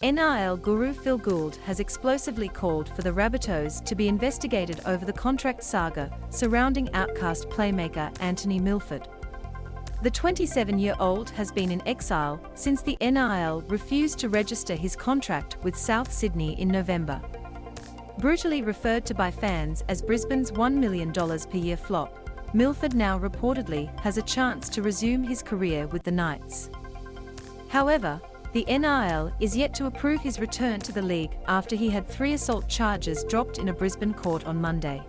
NRL guru Phil Gould has explosively called for the Rabbitohs to be investigated over the contract saga surrounding outcast playmaker Anthony Milford. The 27-year-old has been in exile since the NRL refused to register his contract with South Sydney in November. Brutally referred to by fans as Brisbane's $1 million per year flop, Milford now reportedly has a chance to resume his career with the Knights. However, the NRL is yet to approve his return to the league after he had 3 assault charges dropped in a Brisbane court on Monday.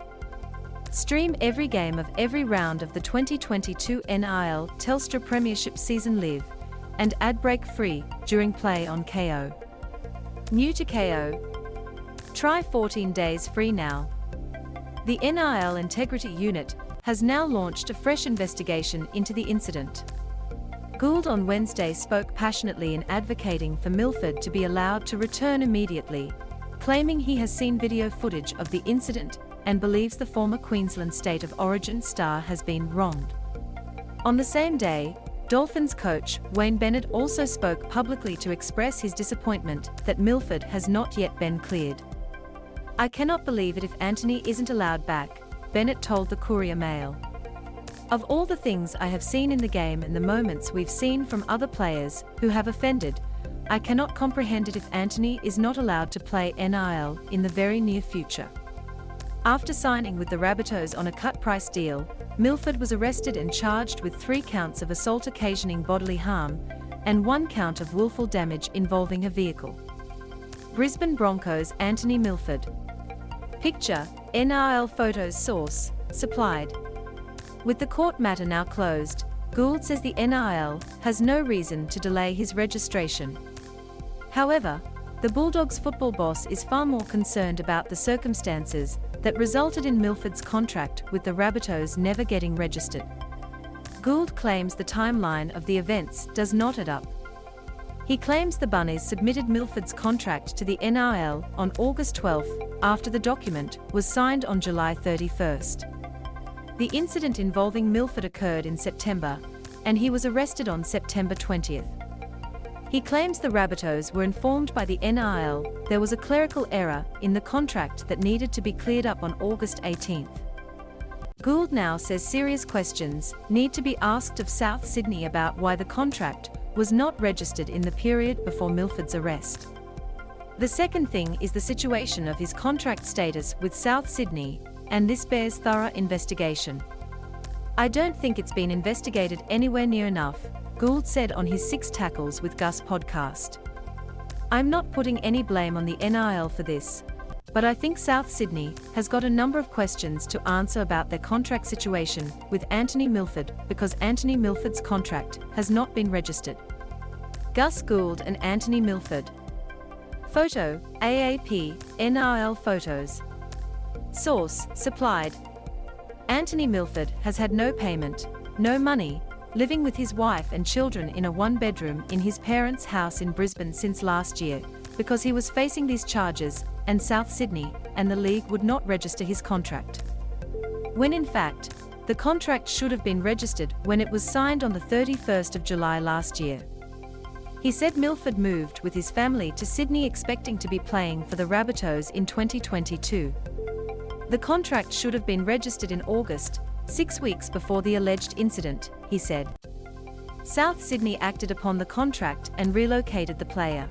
Stream every game of every round of the 2022 NRL Telstra Premiership season live and ad break free during play on Kayo. New to Kayo? Try 14 days free now. The NRL Integrity Unit has now launched a fresh investigation into the incident. Gould on Wednesday spoke passionately in advocating for Milford to be allowed to return immediately, claiming he has seen video footage of the incident and believes the former Queensland State of Origin star has been wronged. On the same day, Dolphins coach Wayne Bennett also spoke publicly to express his disappointment that Milford has not yet been cleared. "I cannot believe it if Anthony isn't allowed back," Bennett told the Courier Mail. "Of all the things I have seen in the game and the moments we've seen from other players who have offended, I cannot comprehend it if Anthony is not allowed to play NRL in the very near future." After signing with the Rabbitohs on a cut-price deal, Milford was arrested and charged with 3 counts of assault occasioning bodily harm and 1 count of willful damage involving a vehicle. Brisbane Broncos Anthony Milford. Picture, NRL photos source, supplied. With the court matter now closed, Gould says the NRL has no reason to delay his registration. However, the Bulldogs football boss is far more concerned about the circumstances that resulted in Milford's contract with the Rabbitohs never getting registered. Gould claims the timeline of the events does not add up. He claims the Bunnies submitted Milford's contract to the NRL on August 12 after the document was signed on July 31. The incident involving Milford occurred in September, and he was arrested on September 20. He claims the Rabbitohs were informed by the NRL there was a clerical error in the contract that needed to be cleared up on August 18. Gould now says serious questions need to be asked of South Sydney about why the contract was not registered in the period before Milford's arrest. The second thing is the situation of his contract status with South Sydney, and this bears thorough investigation. "I don't think it's been investigated anywhere near enough," Gould said on his 6 Tackles with Gus podcast. "I'm not putting any blame on the NRL for this, but I think South Sydney has got a number of questions to answer about their contract situation with Anthony Milford because Anthony Milford's contract has not been registered." Gus Gould and Anthony Milford. Photo, AAP, NRL photos. Source, supplied. Anthony Milford has had no payment, no money, living with his wife and children in a 1-bedroom in his parents' house in Brisbane since last year, because he was facing these charges, and South Sydney and the league would not register his contract. When in fact, the contract should have been registered when it was signed on the 31st of July last year. He said Milford moved with his family to Sydney expecting to be playing for the Rabbitohs in 2022. The contract should have been registered in August, 6 weeks before the alleged incident, he said. South Sydney acted upon the contract and relocated the player.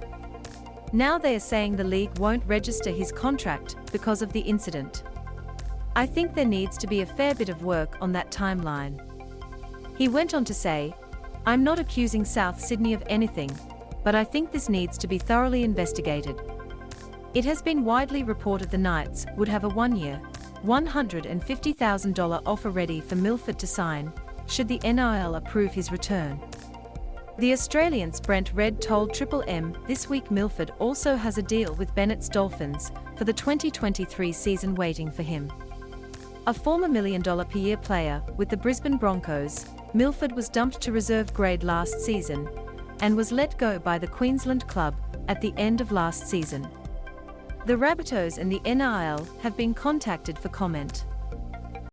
Now they are saying the league won't register his contract because of the incident. "I think there needs to be a fair bit of work on that timeline." He went on to say, "I'm not accusing South Sydney of anything, but I think this needs to be thoroughly investigated." It has been widely reported the Knights would have a 1-year, $150,000 offer ready for Milford to sign, should the NRL approve his return. The Australian's Brent Red told Triple M this week Milford also has a deal with Bennett's Dolphins for the 2023 season waiting for him. A former $1 million per year player with the Brisbane Broncos, Milford was dumped to reserve grade last season and was let go by the Queensland club at the end of last season. The Rabbitohs and the NRL have been contacted for comment.